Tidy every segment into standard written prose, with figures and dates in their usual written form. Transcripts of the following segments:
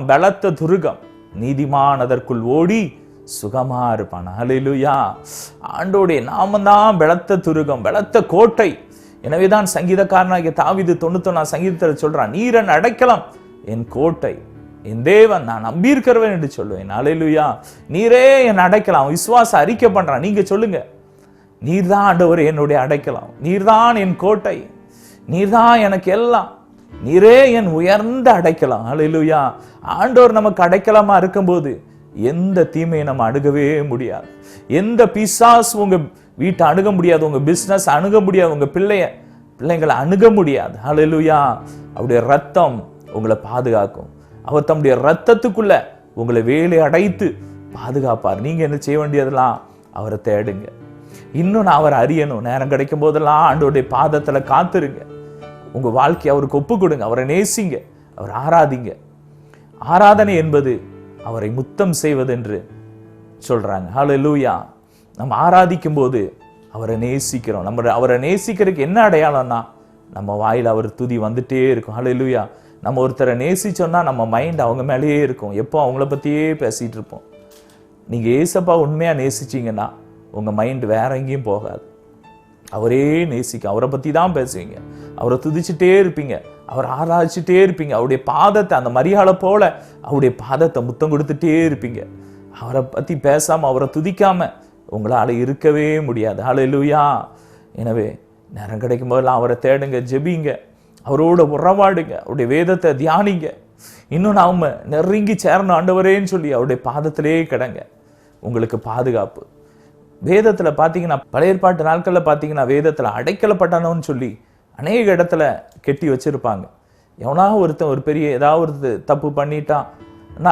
பலத்த துருகம், நீதிமான் அதற்குள் ஓடி சுகமா இருப்பான். ஹல்லேலூயா. ஆண்டோடைய நாமந்தான் பலத்த துருகம், பலத்த கோட்டை. எனவேதான் சங்கீதக்காரனாகிய தாவீது 91 சங்கீதத்தில் சொல்றான், நீர் என் அடைக்கலம், என் கோட்டை, என் தேவன், நான் நம்பியிருக்கிறவன் என்று சொல்லுவேன். ஹல்லேலூயா. நீரே என் அடைக்கலாம். விசுவாச அறிக்கை பண்றான். நீங்க சொல்லுங்க, நீர்தான் ஆண்டவரே என்னுடைய அடைக்கலாம், நீர்தான் என் கோட்டை, நீர்தான் எனக்கு எல்லாம், நீரே என் உயர்ந்த அடைக்கலாம். ஹல்லேலூயா. ஆண்டவர் நமக்கு அடைக்கலமா இருக்கும்போது எந்த தீமையை நம்ம அணுகவே முடியாது. எந்த பிசாசு உங்க வீட்டை அணுக முடியாது, உங்க பிசினஸ் அணுக முடியாது, உங்க பிள்ளைங்களை அணுக முடியாது. ஹல்லேலூயா. அவருடைய ரத்தம் உங்களை பாதுகாக்கும். அவர் தம்முடைய ரத்தத்துக்குள்ள உங்களை வேலை அடைத்து பாதுகாப்பார். நீங்க என்ன செய்ய வேண்டியதெல்லாம், அவரை தேடுங்க. இன்னும் நான் அவரை அறியணும். நேரம் கிடைக்கும் போதெல்லாம் ஆண்டவருடைய பாதத்துல காத்துருங்க. உங்க வாழ்க்கையை அவருக்கு ஒப்பு கொடுங்க. அவரை நேசிங்க, அவர் ஆராதிங்க. ஆராதனை என்பது அவரை முத்தம் செய்வது என்று சொல்றாங்க. ஹல்லேலூயா. நம்ம ஆராதிக்கும் போது அவரை நேசிக்கிறோம். அவரை நேசிக்கிறதுக்கு என்ன அடையாளம்னா, நம்ம வாயில் அவர் துதி வந்துட்டே இருக்கும். ஹல்லேலூயா. நம்ம ஒருத்தரை நேசிச்சோம்னா நம்ம மைண்ட் அவங்க மேலேயே இருக்கும். எப்போ அவங்கள பத்தியே பேசிட்டு இருப்போம். நீங்க ஏசப்பா உண்மையா நேசிச்சீங்கன்னா உங்க மைண்ட் வேற எங்கேயும் போகாது. அவரே நேசிக்க, அவரை பத்தி தான் பேசுவீங்க, அவரை துதிச்சுட்டே இருப்பீங்க, அவர் ஆராய்ச்சிட்டே இருப்பீங்க. அவருடைய பாதத்தை, அந்த மரியாதை போல அவருடைய பாதத்தை முத்தம் கொடுத்துட்டே இருப்பீங்க. அவரை பத்தி பேசாம, அவரை துதிக்காம உங்களால இருக்கவே முடியாது. ஹல்லேலூயா. எனவே நேரம் கிடைக்கும் போதெல்லாம் அவரை தேடுங்க, ஜெபிங்க, அவரோட உறவாடுங்க, அவருடைய வேதத்தை தியானிங்க. இன்னும் நாம நெருங்கி சேரணும் ஆண்டவரேன்னு சொல்லி அவருடைய பாதத்திலே கிடங்க. உங்களுக்கு பாதுகாப்பு. வேதத்துல பாத்தீங்கன்னா, பழைய ஏற்பாட்டு நாட்கள்ல பாத்தீங்கன்னா, வேதத்துல அடைக்கலப்பட்டனோன்னு சொல்லி அநேக இடத்துல கெட்டி வச்சிருப்பாங்க. எவனா ஒருத்தன் ஒரு பெரிய ஏதாவது ஒரு தப்பு பண்ணிட்டான்,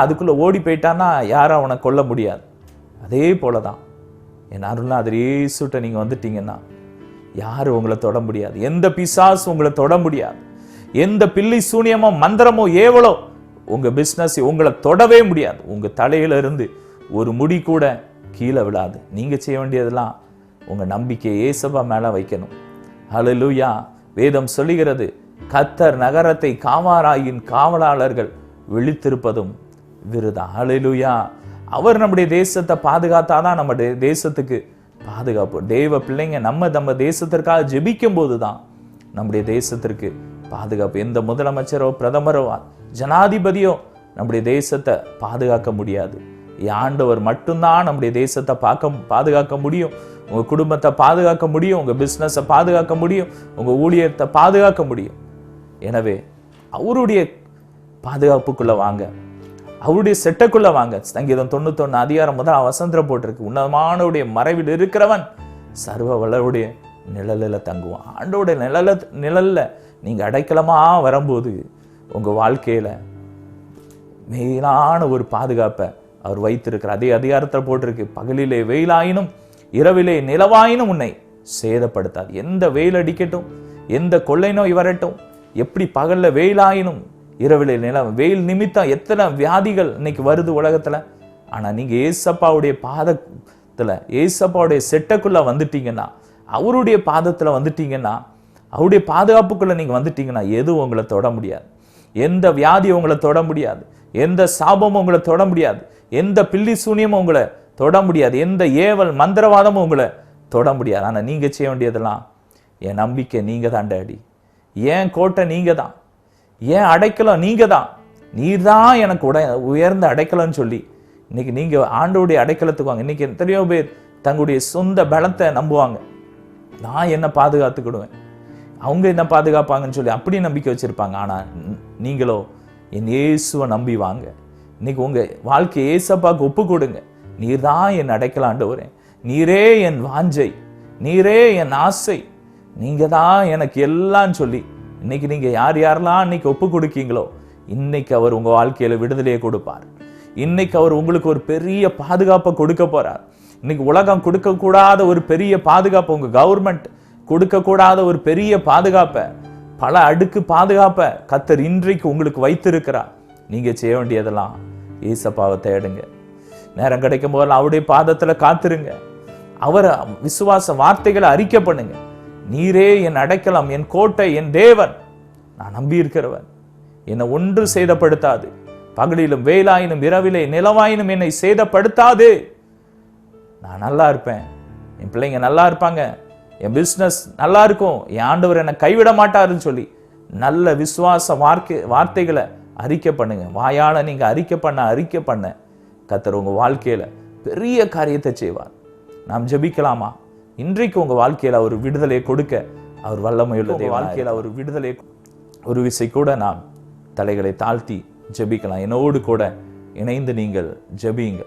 அதுக்குள்ள ஓடி போயிட்டான்னா யாரும் அவனை கொல்ல முடியாது. அதே போலதான் என் அருள்நாதர் இயேசுட்ட நீங்க வந்துட்டீங்கன்னா யாரும் உங்களை தொட முடியாது. எந்த பிசாசு உங்களை தொட முடியாது. எந்த பில்லி சூனியமோ மந்திரமோ ஏவலோ உங்க பிசினஸ் உங்களை தொடவே முடியாது. உங்க தலையில இருந்து ஒரு முடி கூட கீழே விழாது. நீங்க செய்ய வேண்டியதெல்லாம் உங்க நம்பிக்கையை இயேசுவா மேல வைக்கணும். ஹல்லேலூயா. வேதம் சொல்லுகிறது, கர்த்தர் நகரத்தை காவாராயின் காவலாளர்கள் விழித்திருப்பதும் விருதா. ஹல்லேலூயா. அவர் நம்முடைய தேசத்தை பாதுகாத்தாதான் நம்ம தேசத்துக்கு பாதுகாப்பு. தேவ பிள்ளைங்க நம்ம தேசத்திற்காக ஜெபிக்கும் போதுதான் நம்முடைய தேசத்திற்கு பாதுகாப்பு. எந்த முதலமைச்சரோ பிரதமரோ ஜனாதிபதியோ நம்முடைய தேசத்தை பாதுகாக்க முடியாது. ஆண்டவர் மட்டும்தான் நம்முடைய தேசத்தை பாதுகாக்க முடியும். உங்க குடும்பத்தை பாதுகாக்க முடியும், உங்க பிசினஸை பாதுகாக்க முடியும், உங்க ஊழியத்தை பாதுகாக்க முடியும். எனவே அவருடைய பாதுகாப்புக்குள்ள வாங்க, அவருடைய செட்டக்குள்ள வாங்க. சங்கீதம் 91 முதல் வசனம் போட்டிருக்கு, உன்னதமானவருடைய மறைவில் இருக்கிறவன் சர்வ வல்லவருடைய நிழலில தங்குவான். ஆண்டோடைய நிழல்ல நீங்க அடைக்கலமா வரும்போது உங்க வாழ்க்கையில மேலான ஒரு பாதுகாப்பை அவர் வைத்திருக்கிறார். அதே அதிகாரத்தில் போட்டிருக்கு, பகலிலே வெயிலாயினும் இரவிலே நிலவாயினும் உன்னை சேதப்படுத்தாது. எந்த வெயில் அடிக்கட்டும், எந்த கொள்ளை நோய் வரட்டும், எப்படி பகல்ல வெயிலாயினும் இரவிலே வெயில் நிமித்தம் எத்தனை வியாதிகள் இன்னைக்கு வருது உலகத்துல. ஆனா நீங்க ஏசப்பாவுடைய பாதத்துல, ஏசப்பாவுடைய செட்டக்குள்ள வந்துட்டீங்கன்னா, அவருடைய பாதத்துல வந்துட்டீங்கன்னா, அவருடைய பாதுகாப்புக்குள்ள நீங்க வந்துட்டீங்கன்னா எதுவும் உங்களை தொட முடியாது. எந்த வியாதி உங்களை தொட முடியாது, எந்த சாபமும் உங்களை தொட முடியாது, எந்த பில்லி சூனியமும் உங்களை தொட முடியாது, எந்த ஏவல் மந்திரவாதமும் உங்களை தொட முடியாது. ஆனா நீங்க செய்ய வேண்டியதெல்லாம், என் நம்பிக்கை நீங்க தான் டாடி, ஏன் கோட்டை நீங்க தான், ஏன் அடைக்கலம் நீங்க தான், நீர் தான் எனக்கு உயர்ந்த அடைக்கலம்னு சொல்லி இன்னைக்கு நீங்க ஆண்டோடைய அடைக்கலத்துக்கு வாங்க. இன்னைக்கு எத்தனையோ பேர் தங்களுடைய சொந்த பலத்தை நம்புவாங்க. நான் என்ன பாதுகாத்துக்கிடுவேன், அவங்க என்ன பாதுகாப்பாங்கன்னு சொல்லி அப்படி நம்பிக்கை வச்சிருப்பாங்க. ஆனா நீங்களோ என் இயேசுவை நம்பி வாங்க. இன்னைக்கு உங்க வாழ்க்கையை ஏசப்பாக்கு ஒப்பு கொடுங்க. நீர் தான் என் அடைக்கலம் ஆண்டவரே, நீரே என் வாஞ்சை, நீரே என் ஆசை, நீங்க தான் எனக்கு எல்லாம் சொல்லி இன்னைக்கு நீங்க யாரெல்லாம் இன்னைக்கு ஒப்பு கொடுக்கீங்களோ, இன்னைக்கு அவர் உங்க வாழ்க்கையில விடுதலையை கொடுப்பார். இன்னைக்கு அவர் உங்களுக்கு ஒரு பெரிய பாதுகாப்பை கொடுக்க போறார். இன்னைக்கு உலகம் கொடுக்க கூடாத ஒரு பெரிய பாதுகாப்பு, உங்க கவர்மெண்ட் கொடுக்க கூடாத ஒரு பெரிய பாதுகாப்பை, பல அடுக்கு பாதுகாப்பை கர்த்தர் இன்றைக்கு உங்களுக்கு வைத்திருக்கிறார். நீங்க செய்ய வேண்டியதெல்லாம் ஏசப்பாவை தேடுங்க. நேரம் கிடைக்கும் போதெல்லாம் அவருடைய பாதத்துல காத்துருங்க. அவர் விசுவாச வார்த்தைகளை அறிக்கை பண்ணுங்க. நீரே என் அடைக்கலம், என் கோட்டை, என் தேவன், நான் நம்பி இருக்கிறவன், என்னை ஒன்று சேதப்படுத்தாது, பகலிலும் வேலாயினும் இரவிலே நிலவாயினும் என்னை சேதப்படுத்தாது. நான் நல்லா இருப்பேன், என் பிள்ளைங்க நல்லா இருப்பாங்க, என் பிசினஸ் நல்லா இருக்கும், என் ஆண்டவர் என்னை கைவிட மாட்டாருன்னு சொல்லி நல்ல விசுவாச வார்த்தைகளை அறிக்கை பண்ணுங்க. வாயால நீங்க அறிக்கை பண்ண கர்த்தர் உங்க வாழ்க்கையில பெரிய காரியத்தை செய்வார். நாம் ஜெபிக்கலாமா? இன்றைக்கு உங்க வாழ்க்கையில ஒரு விடுதலை கொடுக்க அவர் வல்லமையுள்ளது. வாழ்க்கையில ஒரு விடுதலை ஒரு விசை கூட நாம் தலைகளை தாழ்த்தி ஜெபிக்கலாம். என்னோடு கூட இணைந்து நீங்கள் ஜெபிங்க.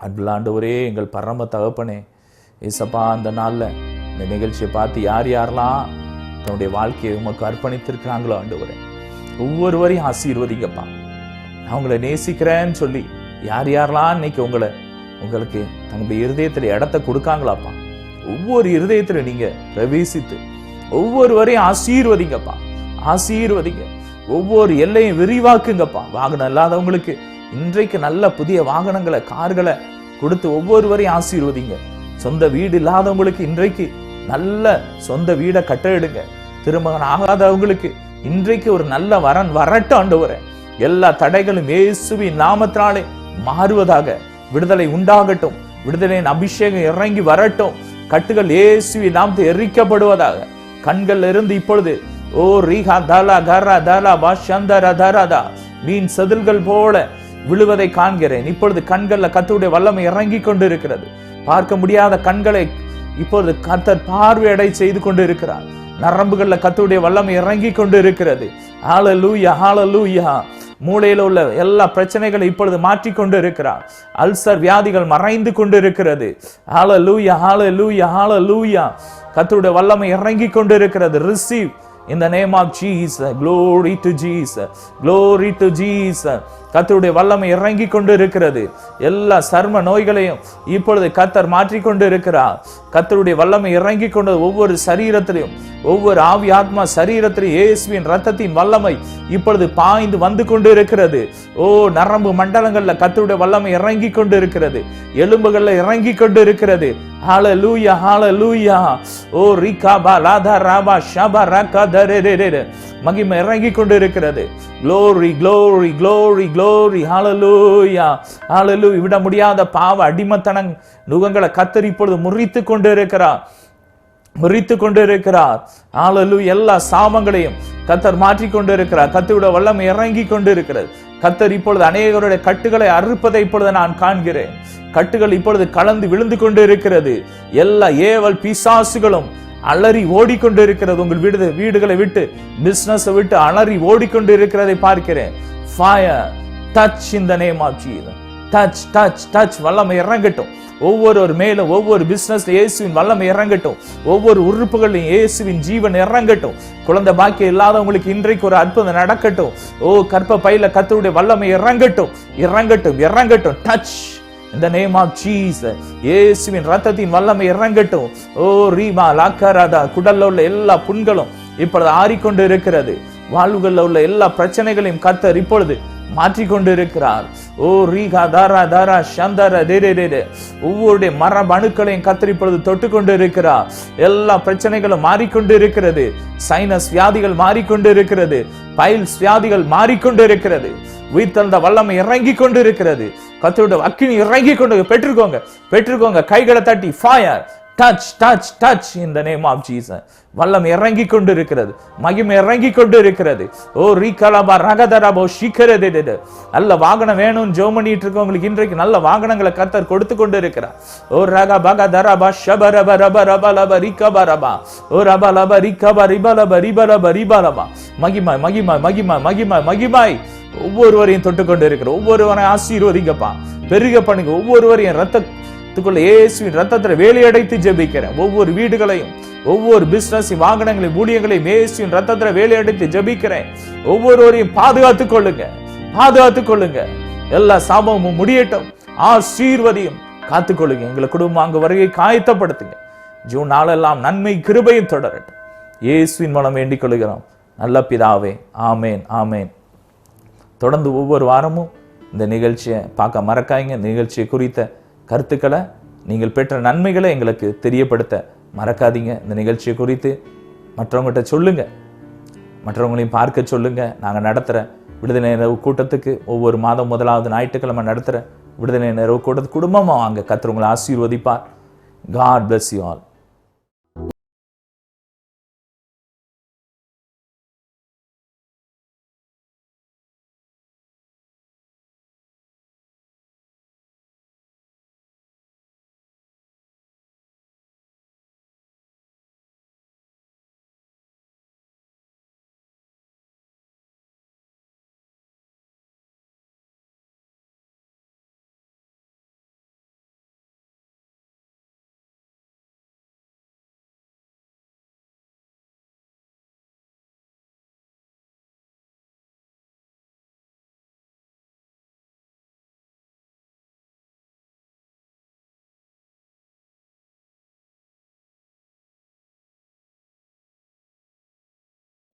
அன்புள்ள ஆண்டவரே, எங்கள் பரம தகப்பனே, ஏசப்பா, அந்த நாள்ல இந்த நிகழ்ச்சியை பார்த்து யார் யாரெல்லாம் தன்னுடைய வாழ்க்கையை உமக்கு அர்ப்பணித்திருக்கிறாங்களோ ஆண்டவரே, ஒவ்வொருவரையும் ஆசீர்வதிங்கப்பா. நான் உங்களை நேசிக்கிறேன்னு சொல்லி யார் யாரெல்லாம் இன்னைக்கு உங்களுக்கு தங்களுடைய இருதயத்துல இடத்தை கொடுக்காங்களாப்பா, ஒவ்வொரு இருதயத்துல நீங்க பிரவேசித்து ஒவ்வொருவரையும் ஆசீர்வதிங்கப்பா, ஆசீர்வதிங்க. ஒவ்வொரு எல்லையும் விரிவாக்குங்கப்பா. வாகனம் இல்லாதவங்களுக்கு இன்றைக்கு நல்ல புதிய வாகனங்களை, கார்களை கொடுத்து ஒவ்வொருவரையும் ஆசீர்வதிங்க. சொந்த வீடு இல்லாதவங்களுக்கு இன்றைக்கு நல்ல சொந்த வீடை கட்டெடுங்க. திருமகன் ஆகாதவங்களுக்கு இன்றைக்கு ஒரு நல்ல வரன் வரட்டும் ஆண்டவரே. எல்லா தடைகளும் இயேசுவின் நாமத்தினாலே மாறுவதாக. விடுதலை உண்டாகட்டும், விடுதலையின் அபிஷேகம் இறங்கி வரட்டும். கட்டுகள் இயேசுவின் நாமத்தில் எரிக்கப்படுவதாக. கண்கள் இருந்து இப்பொழுது ஓ ரீஹா தலா கரா தலா பாஷந்தர தரதா மீன் செதில்கள் போல விழுவதை காண்கிறேன். இப்பொழுது கண்கள்ல கர்த்தருடைய வல்லமை இறங்கி கொண்டு இருக்கிறது. பார்க்க முடியாத கண்களை இப்பொழுது கர்த்தர் பார்வையடை செய்து கொண்டு இருக்கிறார். நரம்புகள்ல கர்த்தருடைய வல்லமை இறங்கி கொண்டு இருக்கிறது. ஹல்லேலூயா, ஹல்லேலூயா. மூளையில உள்ள எல்லா பிரச்சனைகளை இப்பொழுது மாற்றிக்கொண்டு இருக்கிறார். அல்சர் வியாதிகள் மறைந்து கொண்டு இருக்கிறது. ஹல்லேலூயா, ஹல்லேலூயா, ஹல்லேலூயா. கர்த்தருடைய வல்லமை இறங்கி கொண்டு இருக்கிறது. Receive in the name of Jesus. Glory to Jesus, glory to Jesus. கர்த்தருடைய வல்லமை இறங்கி கொண்டு இருக்கிறது. எல்லா சர்ம நோய்களையும் இப்பொழுது கர்த்தர் மாற்றிக்கொண்டு இருக்கிறார். கர்த்தருடைய வல்லமை இறங்கி கொண்டு ஒவ்வொரு சரீரத்திலையும், ஒவ்வொரு ஆவி ஆத்மா சரீரத்திலும் இயேசுவின் இரத்தத்தின் வல்லமை இப்பொழுது பாய்ந்து வந்து கொண்டு இருக்கிறது. ஓ, நரம்பு மண்டலங்கள்ல கர்த்தருடைய வல்லமை இறங்கி கொண்டு இருக்கிறது. எலும்புகள்ல இறங்கி கொண்டு இருக்கிறது. ஹல்லேலூயா, ஹல்லேலூயா. ஓ ரிகாபா லாதா ராபா ஷபா ரகா தரேரே. மகிமை இறங்கி கொண்டு இருக்கிறது. glory, glory, glory, glory. hallelujah, hallelujah. விட முடியாத பாவ அடிமத்தன நுகங்களை கர்த்தர் இப்பொழுது முறித்து கொண்டு இருக்கிறார். ஹalleluya. எல்லா சாபங்களையும் கர்த்தர் மாற்றி கொண்டு இருக்கிறார். கர்த்தருடைய வல்லமை இறங்கி கொண்டு இருக்கிறது. கர்த்தர் இப்பொழுது அநேகருடைய கட்டுகளை அறுப்பதை இப்பொழுது நான் காண்கிறேன். கட்டுகள் இப்பொழுது கலந்து விழுந்து கொண்டு இருக்கிறது. எல்லா ஏவல் பிசாசுகளும் அலறி ஓடிக்கொண்டு இருக்கிறது. உங்கள் வீடுகளை விட்டு, பிசினஸ் விட்டு அலறி ஓடிக்கொண்டு இருக்கிறதை பார்க்கிறேன். Fire touch in the name of Jesus. Touch touch touch. வல்லமை இறங்கட்டும். ஒவ்வொரு மேலும் ஒவ்வொரு பிசினஸ் இயேசுவின் வல்லமை இறங்கட்டும். ஒவ்வொரு உறுப்புகளிலும் இயேசுவின் ஜீவன் இறங்கட்டும். குழந்தை பாக்கியம் இல்லாதவங்களுக்கு இன்றைக்கு ஒரு அற்புதம் நடக்கட்டும். ஓ, கர்ப்ப பையில கர்த்தருடைய வல்லமை இறங்கட்டும், இறங்கட்டும், இறங்கட்டும். Touch in the name of Jesus. இயேசுவின் இரத்தத்தின் வல்லமை இறங்கட்டும். ஓ ரீமா லாக்கராதா. குடல்ல உள்ள எல்லா புண்களும் இப்பொழுது ஆறிக்கொண்டு இருக்கிறது. வாழ்வுகளில் உள்ள எல்லா பிரச்சனைகளையும் கர்த்தர் இப்பொழுது மாற்றிக்கொண்டு இருக்கிறார். ஓ ரீகா தாரா தாரா சந்தர தேரே. ஒவ்வொருடைய மரபு அணுக்களையும் கர்த்தர் இப்பொழுது தொட்டுக்கொண்டு இருக்கிறார். எல்லா பிரச்சனைகளும் மாறிக்கொண்டு இருக்கிறது. சைனஸ் வியாதிகள் மாறிக்கொண்டு இருக்கிறது. பைல்ஸ் வியாதிகள் மாறிக்கொண்டு இருக்கிறது. உயிர்த்தெழுந்த வல்லமை இறங்கி கொண்டு இருக்கிறது. கர்த்தருடைய அக்கினி இறங்கி கொண்டு பெற்றுக்கோங்க. கைகளை தட்டி fire touch touch touch in the name of Jesus. வல்லமை இறங்கி கொண்டு இருக்கிறது. மகிமை இறங்கி கொண்டு இருக்கிறது. ஓ ரீகலபா ரகதரபோ ஷிகரதே. நல்ல வாகனம் வேணும்னு ஜெபம் பண்ணிட்டு இருக்கவங்களுக்கு இன்றைக்கு நல்ல வாகனங்களை கர்த்தர் கொடுத்து கொண்டு இருக்கிறார். ஓ ரக பக தரபா ஷபரப ரப ரப லப ரிகபரபா. ஓ ரப லப ரிகப ரிபலப ரிபலப ரிபலபா. மகிமை மகிமை மகிமை மகிமை மகிமை. ஒவ்வொருவரையும் தொட்டுக்கொண்டு இருக்கிற ஒவ்வொருவரையும் ஆசீர்வதிங்கப்பா, பெருக பண்ணுங்க. ஒவ்வொருவரையும் ரத்தத்துக்குள்ள இயேசுவின் ரத்தத்துல வேலையடைத்து ஜெபிக்கிறேன். ஒவ்வொரு வீடுகளையும், ஒவ்வொரு பிசினஸ் வாகனங்களையும், ஊழியங்களையும் இயேசுவின் ரத்தத்துல வேலையடைத்து ஜெபிக்கிறேன். ஒவ்வொருவரையும் பாதுகாத்துக் கொள்ளுங்க. எல்லா சாபமும் முடியட்டும். ஆசீர்வதியும் காத்துக்கொள்ளுங்க. எங்களை குடும்பம் அங்கு வருகை காயத்தப்படுத்துங்க. ஜூன் நாளெல்லாம் நன்மை கிருபையும் தொடரட்டும். இயேசுவின் மூலம் வேண்டிக் கொள்கிறோம் நல்ல பிதாவே. ஆமேன், ஆமேன். தொடர்ந்து ஒவ்வொரு வாரமும் இந்த நிகழ்ச்சியை பார்க்க மறக்காதீங்க. நிகழ்ச்சியை குறித்த கருத்துக்களை, நீங்கள் பெற்ற நன்மைகளை எங்களுக்கு தெரியப்படுத்த மறக்காதீங்க. இந்த நிகழ்ச்சியை குறித்து மற்றவங்ககிட்ட சொல்லுங்க, மற்றவங்களையும் பார்க்க சொல்லுங்க. நாங்கள் நடத்துகிற விடுதலை இரவு கூட்டத்துக்கு ஒவ்வொரு மாதம் முதலாவது ஞாயிற்றுக்கிழமை நடத்துகிற விடுதலை இரவு கூட்டத்துக்கு குடும்பமாக வாங்க. கர்த்தர் உங்களை ஆசீர்வதிப்பார். God bless you all.